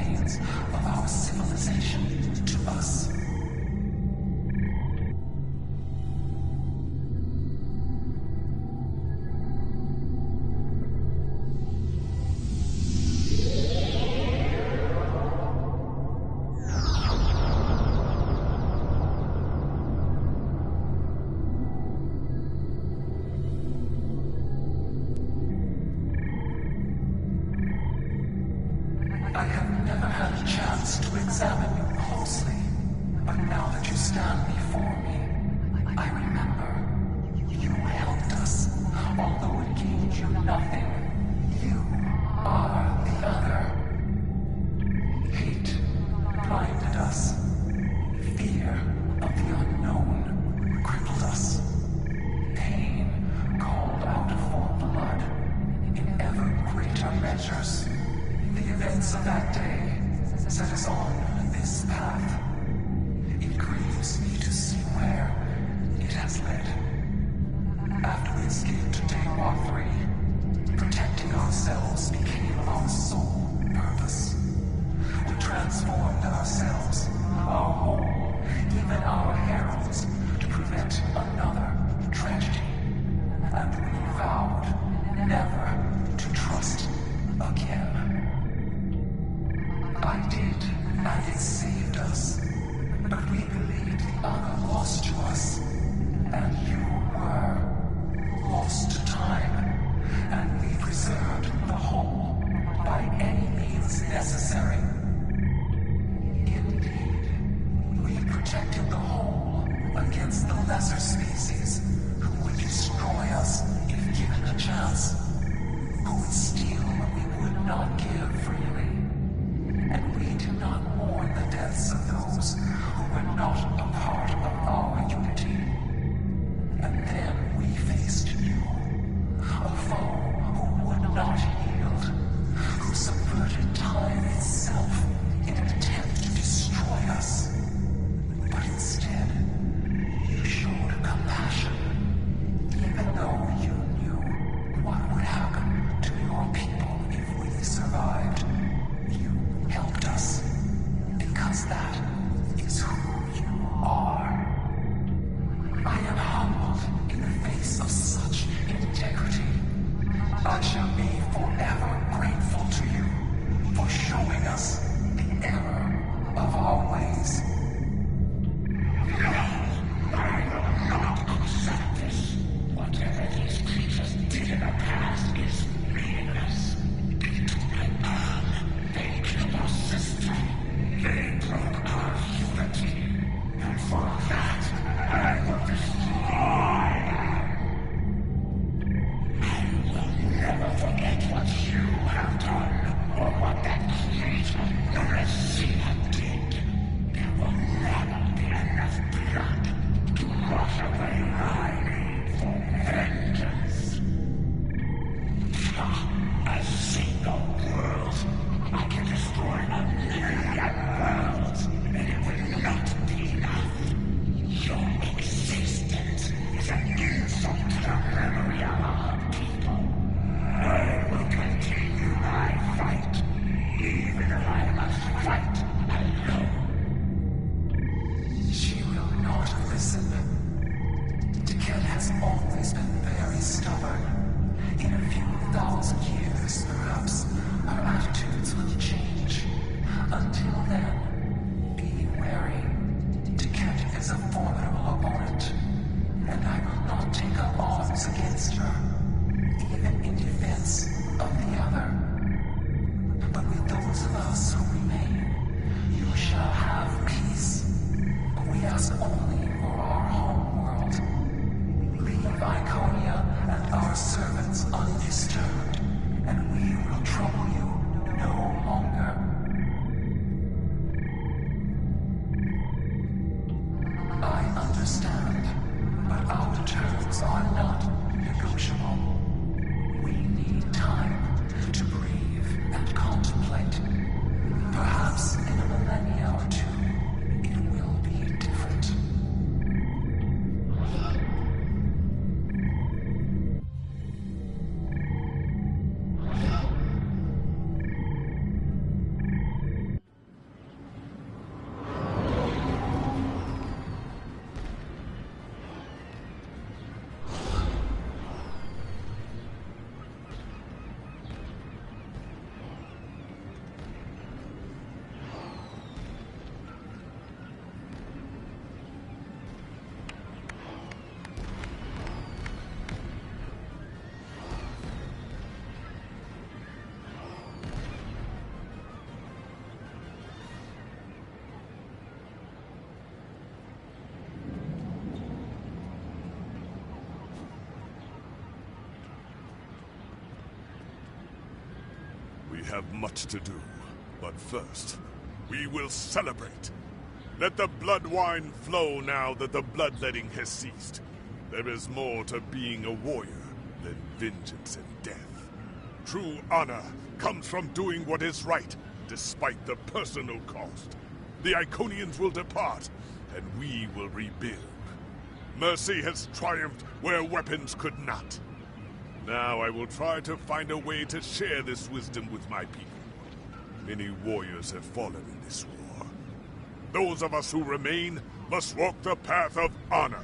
us. Fear of the unknown crippled us. Pain called out for blood in ever greater measures. The events of that day set us on this path. It grieves me to see where it has led. After we escaped Daywalk 3, protecting ourselves became our sole purpose. We transformed ourselves, our whole, even our heralds, to prevent another tragedy. And we vowed never to trust again. I did, and it saved us. But we believed the other lost to us, and you were lost to time, and we preserved the whole by any means necessary. Indeed, we protected the whole against the lesser species who would destroy us if given a chance, who would steal what we would not give freely. And we did not mourn the deaths of those who were not a part of our unity. And then we faced you, a foe who would not yield, who subverted time itself in an attempt to destroy us. But instead, you showed compassion, even though you knew what would happen to your people if we survived. You helped us, because that is who you are. I am humbled in the face of such integrity. I shall be forever grateful to you for showing us the error of our ways. I will not accept this. Whatever these creatures did in the past is meaningless. They killed our sister. They broke our unity. And for that, I will destroy them. I will never forget what you have done, or what that creature, the Resina, did. There will never be enough blood to wash away my need for vengeance. A single world. I can destroy a million worlds, and it will not be enough. Your existence is an insult to the memory of our people. I will continue my fight, even if I must fight alone. She will not listen. Tiket has always been very stubborn. In a few thousand years, perhaps, our attitudes will change. Until then, be wary. Tiket is a formidable opponent, and I will not take up arms against her, even in defense of the other. But with those of us who remain, you shall have peace. We ask only for our home world. Leave Iconia and our servants undisturbed, and we will trouble you no longer. I understand, but our terms are not negotiable. We need time to breathe and contemplate. Perhaps in a millennia or two, it will be different. We have much to do, but first, we will celebrate. Let the blood wine flow now that the bloodletting has ceased. There is more to being a warrior than vengeance and death. True honor comes from doing what is right, despite the personal cost. The Iconians will depart, and we will rebuild. Mercy has triumphed where weapons could not. Now I will try to find a way to share this wisdom with my people. Many warriors have fallen in this war. Those of us who remain must walk the path of honor.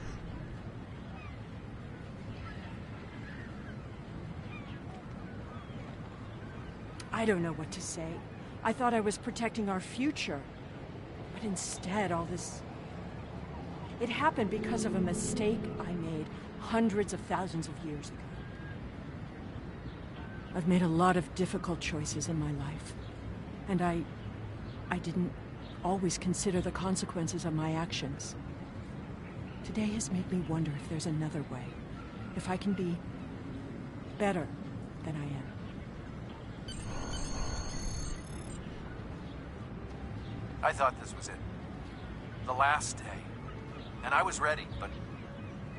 I don't know what to say. I thought I was protecting our future. But instead, all this... It happened because of a mistake I made hundreds of thousands of years ago. I've made a lot of difficult choices in my life. And I didn't always consider the consequences of my actions. Today has made me wonder if there's another way. If I can be better than I am. I thought this was it. The last day. And I was ready, but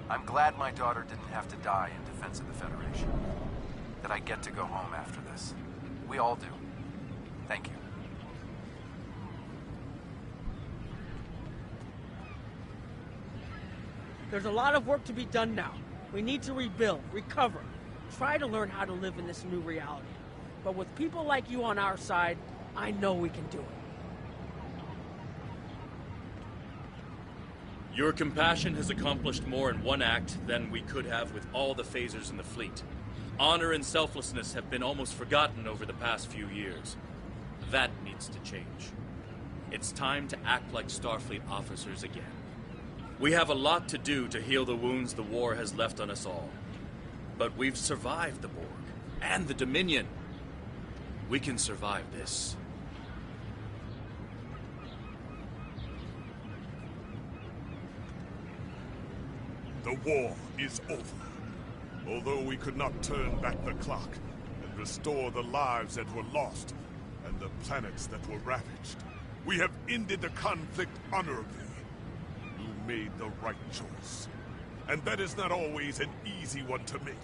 I'm glad my daughter didn't have to die in defense of the Federation. That I get to go home after this. We all do. Thank you. There's a lot of work to be done now. We need to rebuild, recover, try to learn how to live in this new reality. But with people like you on our side, I know we can do it. Your compassion has accomplished more in one act than we could have with all the phasers in the fleet. Honor and selflessness have been almost forgotten over the past few years. That needs to change. It's time to act like Starfleet officers again. We have a lot to do to heal the wounds the war has left on us all. But we've survived the Borg and the Dominion. We can survive this. The war is over. Although we could not turn back the clock and restore the lives that were lost and the planets that were ravaged, we have ended the conflict honorably. You made the right choice. And that is not always an easy one to make.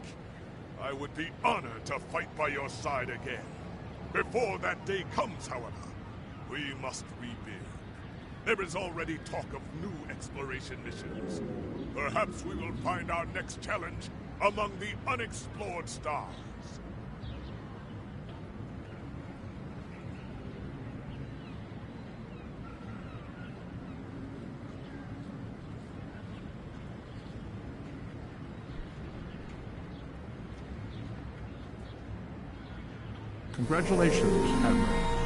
I would be honored to fight by your side again. Before that day comes, however, we must rebuild. There is already talk of new exploration missions. Perhaps we will find our next challenge among the unexplored stars. Congratulations, Admiral.